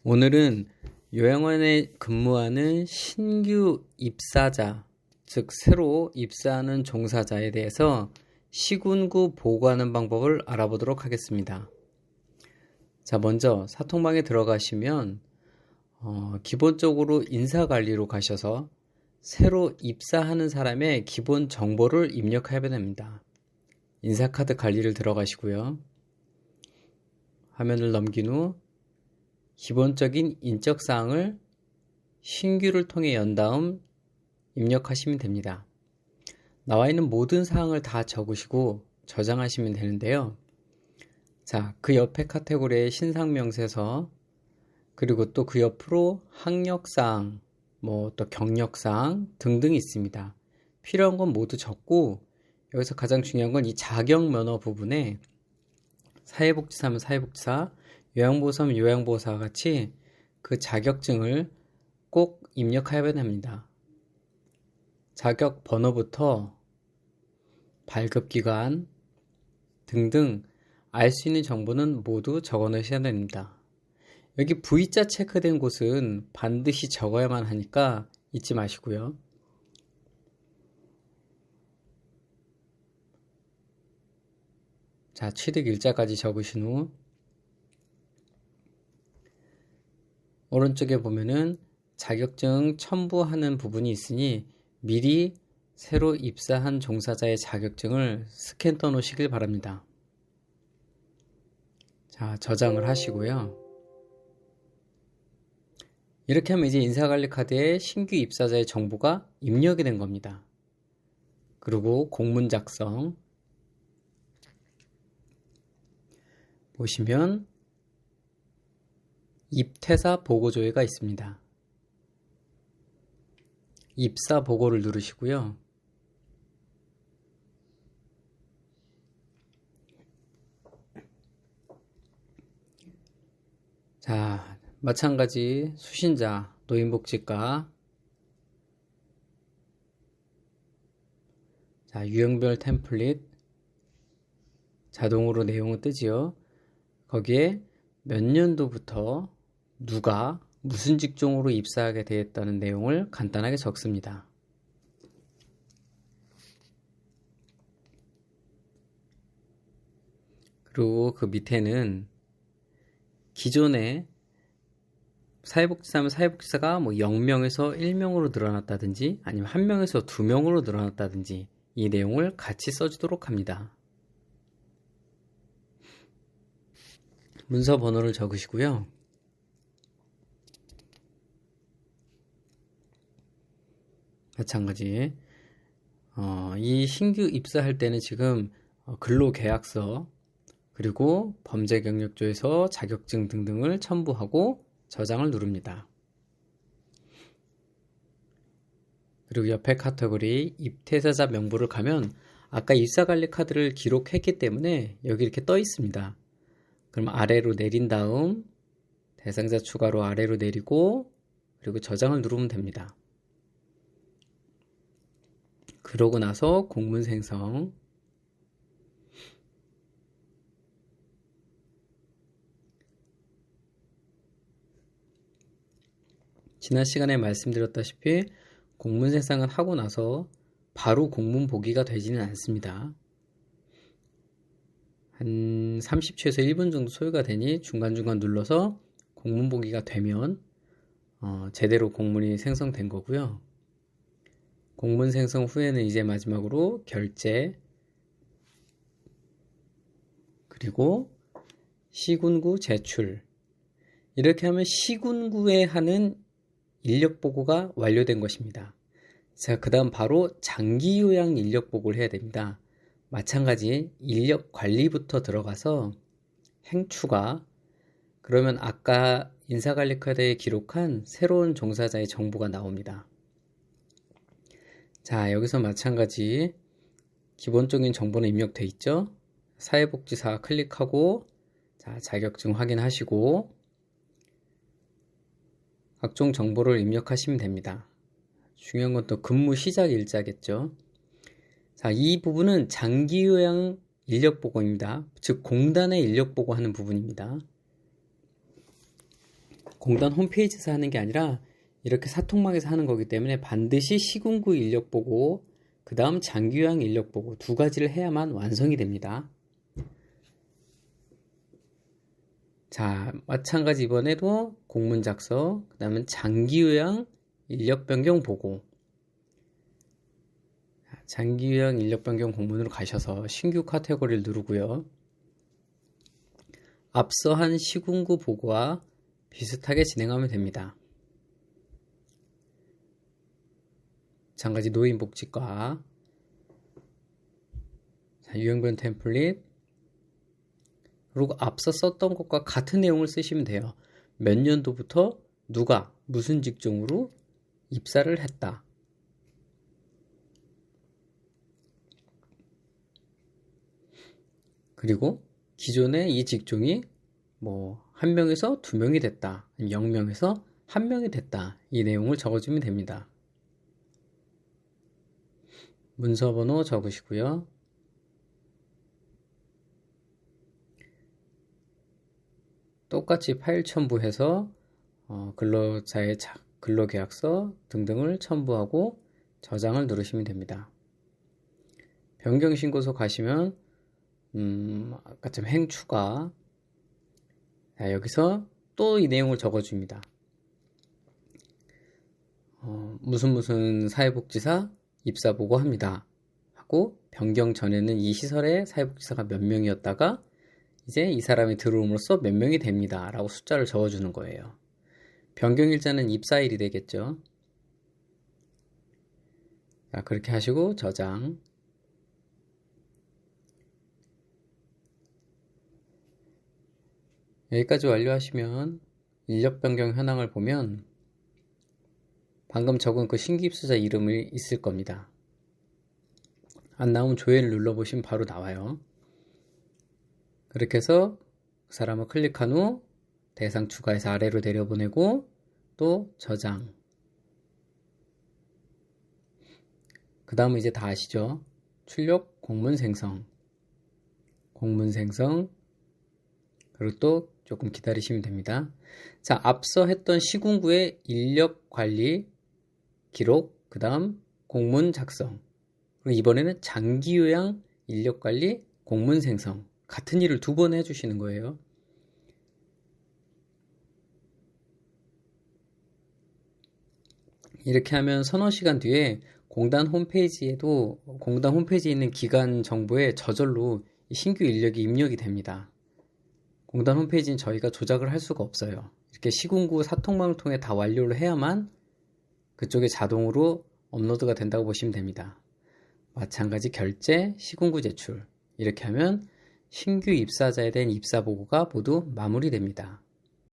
오늘은 요양원에 근무하는 신규 입사자, 즉 새로 입사하는 종사자에 대해서 시군구 보고하는 방법을 알아보도록 하겠습니다. 자, 먼저 사통방에 들어가시면 기본적으로 인사관리로 가셔서 새로 입사하는 사람의 기본 정보를 입력해야 됩니다. 인사카드 관리를 들어가시고요. 화면을 넘긴 후 기본적인 인적사항을 신규를 통해 연 다음 입력하시면 됩니다. 나와 있는 모든 사항을 다 적으시고 저장하시면 되는데요. 자, 그 옆에 카테고리에 신상명세서, 그리고 또 그 옆으로 학력사항, 또 경력사항 등등이 있습니다. 필요한 건 모두 적고, 여기서 가장 중요한 건 이 자격면허 부분에 사회복지사면 사회복지사, 요양보호사면 요양보호사와 같이 그 자격증을 꼭 입력해야 됩니다. 자격 번호부터 발급기간 등등 알 수 있는 정보는 모두 적어 놓으셔야 됩니다. 여기 V자 체크된 곳은 반드시 적어야만 하니까 잊지 마시고요. 자, 취득 일자까지 적으신 후 오른쪽에 보면은 자격증 첨부하는 부분이 있으니 미리 새로 입사한 종사자의 자격증을 스캔 떠 놓으시길 바랍니다. 자, 저장을 하시고요. 이렇게 하면 이제 인사관리 카드에 신규 입사자의 정보가 입력이 된 겁니다. 그리고 공문 작성 보시면 입퇴사 보고 조회가 있습니다. 입사 보고를 누르시고요. 자, 마찬가지 수신자, 노인복지과, 자, 유형별 템플릿 자동으로 내용은 뜨지요. 거기에 몇 년도부터 누가 무슨 직종으로 입사하게 되었다는 내용을 간단하게 적습니다. 그리고 그 밑에는 기존에 사회복지사면 사회복지사가 0명에서 1명으로 늘어났다든지 아니면 1명에서 2명으로 늘어났다든지 이 내용을 같이 써주도록 합니다. 문서 번호를 적으시고요. 마찬가지 이 신규 입사할 때는 지금 근로계약서 그리고 범죄경력조에서 자격증 등등을 첨부하고 저장을 누릅니다. 그리고 옆에 카테고리 입퇴사자 명부를 가면 아까 입사관리 카드를 기록했기 때문에 여기 이렇게 떠 있습니다. 그럼 아래로 내린 다음 대상자 추가로 아래로 내리고 그리고 저장을 누르면 됩니다. 그러고 나서 공문 생성, 지난 시간에 말씀드렸다시피 공문 생성을 하고 나서 바로 공문 보기가 되지는 않습니다. 한 30초에서 1분 정도 소요가 되니 중간중간 눌러서 공문 보기가 되면 제대로 공문이 생성된 거고요. 공문 생성 후에는 이제 마지막으로 결제, 그리고 시군구 제출. 이렇게 하면 시군구에 하는 인력 보고가 완료된 것입니다. 자, 그 다음 바로 장기 요양 인력 보고를 해야 됩니다. 마찬가지 인력 관리부터 들어가서 행추가, 그러면 아까 인사관리 카드에 기록한 새로운 종사자의 정보가 나옵니다. 자, 여기서 마찬가지 기본적인 정보는 입력돼 있죠. 사회복지사 클릭하고 자, 자격증 확인하시고 각종 정보를 입력하시면 됩니다. 중요한 건 또 근무 시작 일자겠죠. 자, 이 부분은 장기요양 인력보고입니다. 즉 공단의 인력보고하는 부분입니다. 공단 홈페이지에서 하는 게 아니라 이렇게 사통망에서 하는 거기 때문에 반드시 시군구 인력 보고 그 다음 장기요양 인력 보고 두 가지를 해야만 완성이 됩니다. 자, 마찬가지 이번에도 공문 작성, 그 다음은 장기요양 인력 변경 보고. 장기요양 인력 변경 공문으로 가셔서 신규 카테고리를 누르고요. 앞서 한 시군구 보고와 비슷하게 진행하면 됩니다. 마찬가지 노인복지과, 유형별 템플릿, 그리고 앞서 썼던 것과 같은 내용을 쓰시면 돼요. 몇 년도부터 누가 무슨 직종으로 입사를 했다. 그리고 기존에 이 직종이 뭐 1명에서 2명이 됐다. 0명에서 1명이 됐다. 이 내용을 적어주면 됩니다. 문서번호 적으시고요. 똑같이 파일 첨부해서 근로자의 근로계약서 등등을 첨부하고 저장을 누르시면 됩니다. 변경신고서 가시면 아까처럼 행추가 여기서 또 이 내용을 적어줍니다. 무슨 사회복지사 입사 보고합니다 하고 변경 전에는 이 시설의 사회복지사가 몇 명이었다가 이제 이 사람이 들어옴으로써 몇 명이 됩니다 라고 숫자를 적어주는 거예요. 변경일자는 입사일이 되겠죠. 자, 그렇게 하시고 저장. 여기까지 완료하시면 인력 변경 현황을 보면 방금 적은 그 신규 입사자 이름이 있을 겁니다. 안 나오면 조회를 눌러보시면 바로 나와요. 그렇게 해서 그 사람을 클릭한 후 대상 추가해서 아래로 내려보내고 또 저장. 그 다음은 이제 다 아시죠? 출력 공문 생성. 공문 생성. 그리고 또 조금 기다리시면 됩니다. 자, 앞서 했던 시군구의 인력 관리 기록, 그 다음 공문 작성. 그리고 이번에는 장기요양 인력 관리 공문 생성. 같은 일을 2번 해주시는 거예요. 이렇게 하면 서너 시간 뒤에 공단 홈페이지에 있는 기관 정보에 저절로 신규 인력이 입력이 됩니다. 공단 홈페이지는 저희가 조작을 할 수가 없어요. 이렇게 시군구 사통망을 통해 다 완료를 해야만 그쪽에 자동으로 업로드가 된다고 보시면 됩니다. 마찬가지 결제, 시군구 제출. 이렇게 하면 신규 입사자에 대한 입사 보고가 모두 마무리됩니다.